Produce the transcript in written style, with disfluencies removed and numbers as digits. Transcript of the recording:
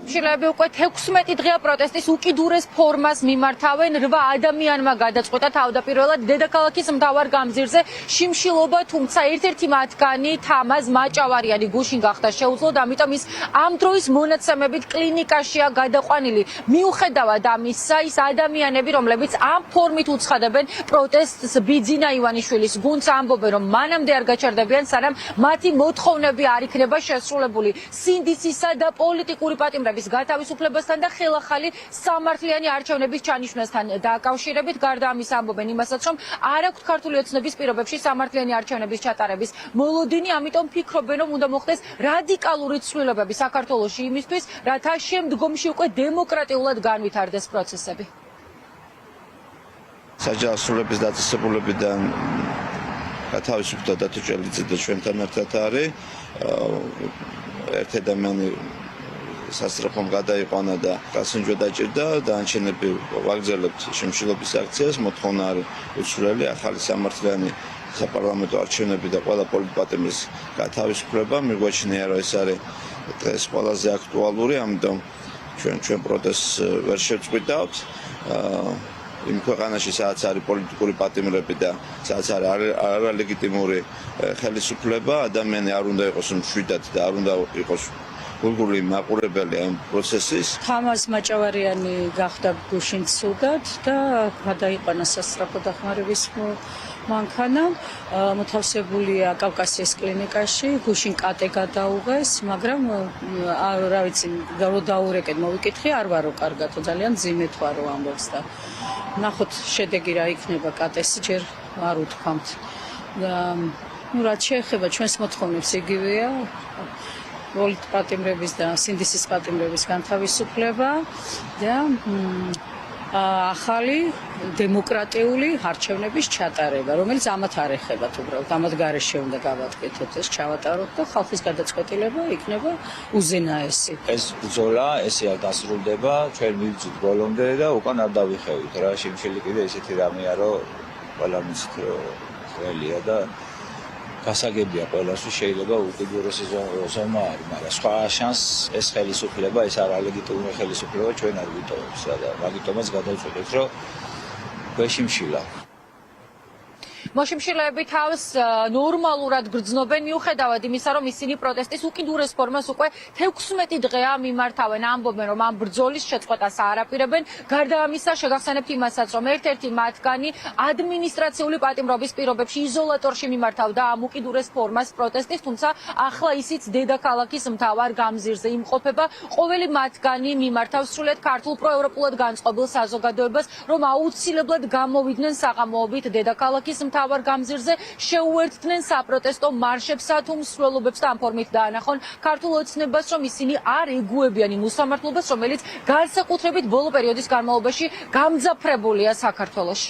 მშილეები უკვე 16 დღეა პროტესტის უკიდურეს ფორმას მიმართავენ. 8 ადამიანმა გადაწყვეტა თავდაპირველად დედაქალაქის მთავარ გამზირზე შიმშილობა, თუმცა ერთ-ერთი მათგანი თამაზ მაჭავარიანი გუშინ გახდა შეუძლოდ, ამიტომ ის ამ დროის მონაცემებით კლინიკაშია გადაყვანილი. მიუხედავად ამისა, ის ადამიანები, რომლებიც ამ ფორმით უცხადებენ პროტესტს ბიძინა ივანიშვილის გუნდს, ამბობენ, რომ მანამდე არ გაჩერდებიან, სანამ მათი მოთხოვნები არ იქნება შესრულებული. სინდისისა და პოლიტიკური პატიმრების გათავისუფლებასთან და ხელახალი სამართლიანი არჩევნების ჩანიშვნასთან დაკავშირებით. გარდა ამისა, ამბობენ იმასაც, რომ არ აქვთ ქართული ოცნების პირობებში სამართლიანი არჩევნების ჩატარების მოლოდინი, ამიტომ ფიქრობენ, რომ უნდა მოხდეს რადიკალური ცვლილებები საქართველოში იმისთვის, რათა შემდგომში უკვე დემოკრატიულად განვითარდეს პროცესები. საჯარისოების დაწესებულებიდან გათავისუფლდა დათო ჭელიძე და ჩვენთან ერთად არის. ერთ ადამიანი სასწრაფომ გადაიყვანა და გასინჯვა დაჭირდა, დანარჩენები ვაგრძელებთ შიმშილობის აქციას, მოთხოვნა არის უცვლელი ახალი სამართლიანი საპარლამენტო არჩევნები და ყველა პოლიტპატიმრის გათავისუფლება. მიგვაჩნია, რომ ეს არის დღეს ყველაზე აქტუალური, ამიტომ ჩვენ პროტესტს ვერ შევწყვიტავთ. იმ ქვეყანაში, სადაც არის პოლიტიკური პატიმრები და სადაც არის არალეგიტიმური ხელისუფლება, ადამიანი არ უნდა იყოს მშვიდად და არ უნდა იყოს გულგული მაყურებელი ამ პროცესის. თამაზ მაჭავარიანი გახდა გუშინ ცუდად და გადაიყვანა სასწრაფო დახმარების მანქანა. მოთავსებულია კავკასიის კლინიკაში, გუშინ კატე გადაუღეს, მაგრამ რა ვიცი, რო დაურეკეთ მოვიკითხე, არ ვარო კარგათო, ძალიან ძიმეთ ვარო ამბობს და ნახოთ შედეგი რა იქნება კატეს ჯერ არ უთქვამთ. რაც შეეხება ჩვენს მოთხოვნებს იგივეა. პოლიტპატიმრების და სინდისის პატიმრების განთავისუფლება და ახალი დემოკრატიული არჩევნების ჩატარება, რომელიც ამათ არ ეხებათ უბრალოდ, ამათ გარეშე უნდა გავატკეთოთ, ეს ჩავატაროთ და ხალხის გადაწყვეტილება იქნება უზენაესი. ეს ბრძოლა ესე არ დასრულდება, ჩვენ მივწვით ბოლომდე და უკან არ დავიხევით რა, შიმშილი კიდე ესეთი რამეა, რომ ყველა მიცით ყველია და გასაგებია ყველასთვის შეიძლება უკიდურესი ზომა არის, მაგრამ სხვა შანსს ეს ხელისუფლება, ეს არალეგიტიმური ხელისუფლება ჩვენ არ ვიტოვებს და მაგიტომაც გადავწყვეტეთ, რომ გვეშიმშილა. მოშიმშილეები თავს ნორმალურად გრძნობენ, მიუხედავად იმისა, რომ ისინი პროტესტის უკიდურეს ფორმას უკვე 16 დღეა მიმართავენ. ამბობენ, რომ ამ ბრძოლის შეწყვეტას არ აპირებენ. გარდა ამისა, შეგახსენებთ იმასაც, რომ ერთ-ერთი მათგანი ადმინისტრაციული პატიმრობის პირობებში იზოლატორში მიმართავდა ამ უკიდურეს ფორმას პროტესტის, თუმცა ახლა ისიც დედაქალაქის მთავარ გამზირზე იმყოფება. ყოველი მათგანი მიმართავს სრულიად ქართულ პროევროპულად განწყობილ საზოგადოებას, რომ აუცილებლად გამოვიდნენ საღამოობით დედაქალაქის მთავარ გამზირზე, შეუერთდნენ საპროტესტო მარშებსა თუ მსვლელობებს და ამ ფორმით დაანახონ ქართულ ოცნებას, რომ ისინი არ ეგუებიან იმ უსამართლობას, რომელიც განსაკუთრებით ბოლო პერიოდის განმავლობაში გამძაფრებულია საქართველოში.